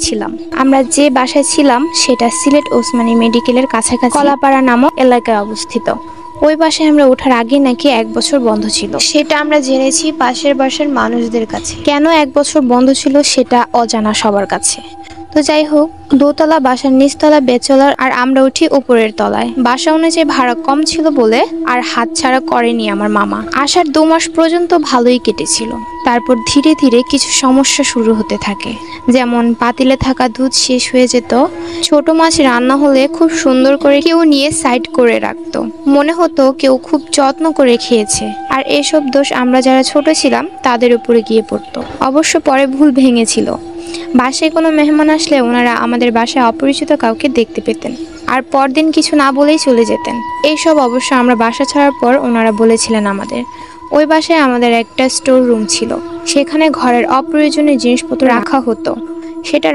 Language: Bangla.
যাচ্ছিলাম। আমরা যে বাসায় ছিলাম সেটা সিলেট ওসমানী মেডিকেলের কাছাকাছি কলাপাড়া নামক এলাকায় অবস্থিত। ওই বাসায় আমরা ওঠার আগে নাকি 1 বছর বন্ধ ছিল, সেটা আমরা জেনেছি পাশের বাসার মানুষদের কাছে। কেন 1 বছর বন্ধ ছিল সেটা অজানা সবার কাছে। তো যাই হোক, দোতলা বাসার নিচতলা বেচলার আর আমরা উঠি উপরের তলায়। বাসা অনুযায়ী ভাড়া কম ছিল বলে আর হাতছাড়া করেনি আমার মামা। আসার 2 মাস পর্যন্ত ভালোই কেটেছিল। তারপর ধীরে ধীরে কিছু সমস্যা শুরু হতে থাকে, যেমন পাতিলে থাকা দুধ শেষ হয়ে যেত, ছোট মাছ রান্না হলে খুব সুন্দর করে কেউ নিয়ে সাইড করে রাখতো, মনে হতো কেউ খুব যত্ন করে খেয়েছে। আর এসব দোষ আমরা যারা ছোট ছিলাম তাদের উপরে গিয়ে পড়তো। অবশ্য পরে ভুল ভেঙেছিল। বাসায় কোনো মেহমান আসলে ওনারা আমাদের বাসায় অপরিচিত কাউকে দেখতে পেতেন আর পরদিন কিছু না বলেই চলে যেতেন। এইসব অবশ্য আমরা বাসা ছাড়ার পর ওনারা বলেছিলেন আমাদের। ওই বাসায় আমাদের একটা স্টোর রুম ছিল, সেখানে ঘরের অপ্রয়োজনীয় জিনিসপত্র রাখা হতো। সেটা